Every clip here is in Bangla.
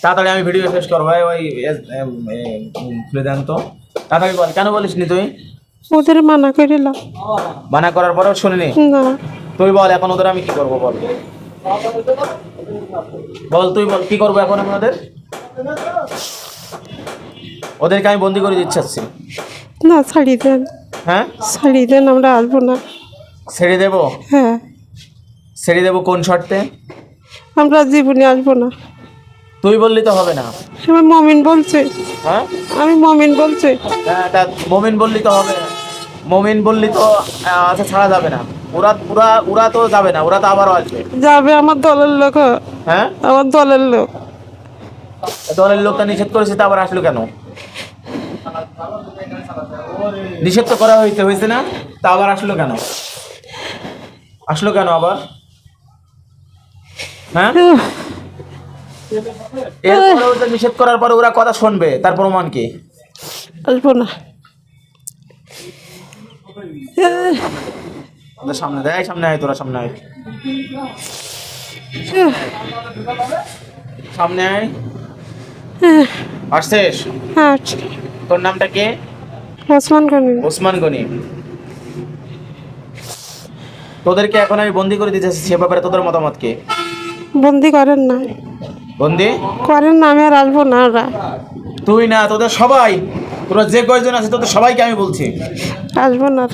তাড়াতাড়ি আমি ভিডিও শেষ করবো ভাই। ওই খুলে দেন তো তাড়াতাড়ি বল, কেন বলিস নি তুই? ওদের মানা করিলাম। মানা করার পরেও শুনিনি? না। তুই বল এখন ওদের আমি কি করবো, বল বল, তুই বল কি করবো এখন আমি ওদের? ওদেরকে আমি বন্দি করে দিচ্ছি। না, ছাড়ি দেন। হ্যাঁ ছাড়ি দেন, আমরা আসবো না। ছেড়ে দেবো? হ্যাঁ। ছেড়ে দেবো কোন শর্তে? আমরা জীবনে আসবো না। তুই বললি তো হবে না। আমি মমিন বলছে। হ্যাঁ আমি মমিন বলছে। হ্যাঁ, তা মমিন বললি তো হবে না। মমিন বললি তো আচ্ছা ছাড়া যাবে না। ওরা তো যাবে না, ওরা তো আবারও আসবে। যাবে আমার দলের লোক। হ্যাঁ আমার দলের লোক। দলের লোকটা নিষেধ করেছে, তা আবার আসলো কেন? নিষেধ তো করা হয়েছে না, তা আবার আসলো কেন? আবার? হ্যাঁ এরপরে ওদের নিষেধ করার পরে ওরা কথা শুনবে, তার প্রমাণ কি? আসবো না। ওদের সামনে দেয়, সামনে আয়, তোরা সামনে আয়, সামনে আয়। আসছিস? হ্যাঁ। তোর নামটা কে? ওসমান গনি। ওসমান গনি। তোদেরকে এখন আমি বন্দি করে দিতেছি, সে ব্যাপারে তোদের মতামত কি? বন্দি করেন না। বন্দি করেন না, আমি আর আসবো না। ওরা তুই না, তোদের সবাই, তোরা যে কয়জন আছে তোদের সবাইকে আমি বলছি আসবো না।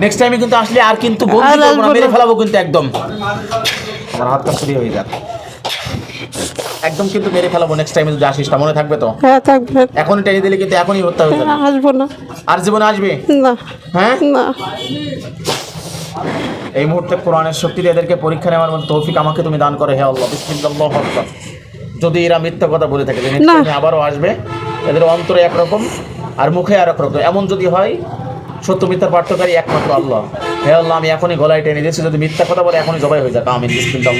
নেক্সট টাইমে কিন্তু আসলে আর কিন্তু বন্দি করবো না, মেরে ফেলাবো কিন্তু একদম। আমার হাত কাছড়ি হয়ে যাক একদম, কিন্তু মেরে ফেলাবো নেক্সট টাইমে যদি আসিস, তা মনে থাকবে তো? হ্যাঁ, থাকবে। এখনই টেনে দিলে কিন্তু এখনই হত্যা হয়ে যাবে। আসবো না। আর জীবনে আসবে না। হ্যাঁ না। এই মুহূর্তে কোরআনের শক্তিতে এদেরকে পরীক্ষা নেওয়ার মতো তৌফিক আমাকে তুমি দান করে, হে আল্লাহ। বিসমিল্লাহ। যদি এরা মিথ্যা কথা বলে থাকে যে নেক্সট টাইমে আবারও আসবে, এদের অন্তরে একরকম আর মুখে আর একরকম, এমন যদি হয়, সত্য মিথ্যার পার্থক্যকারী একমাত্র আল্লাহ। হে আল্লাহ, আমি এখনই গলায় টেনে দিয়েছি, যদি মিথ্যা কথা বলে এখনই জবাই হয়ে যাক। আমিন। বিসমিল্লাহ।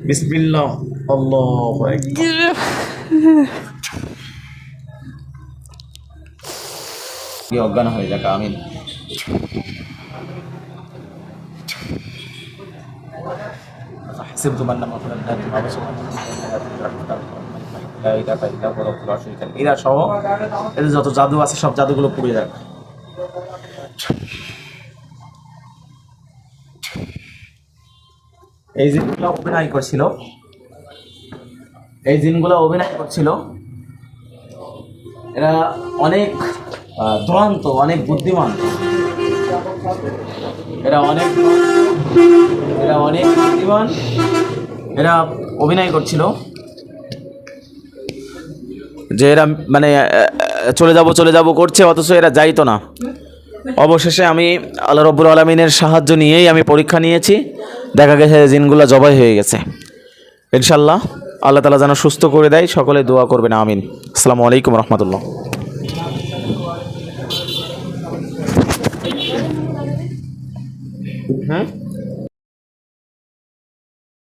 বিসমিল্লাহ। আল্লাহু আকবার। কি অজ্ঞান হয়ে যাক। আমিন। حسبتم أنما خلقناكم عبثا এরা সহ এদের যত জাদু আছে সব জাদুগুলো পুড়ে যাক। এই জিনগুলো অভিনয় করছিল, এরা অনেক দুরন্ত, অনেক বুদ্ধিমান, এরা অভিনয় করছিল যে এরা মানে চলে যাব করছে, অথচ এরা যাইতো না। অবশেষে আমি আল্লাহ রব্বুল আলামিনের সাহায্য নিয়েই আমি পরীক্ষা নিয়েছি, দেখা গেছে জিনগুলো জবাই হয়ে গেছে। ইনশাল্লাহ আল্লাহ তাআলা যেন সুস্থ করে দেয়, সকলে দোয়া করবেন। আমিন। আসসালামু আলাইকুম রহমতুল্লাহ। হ্যাঁ।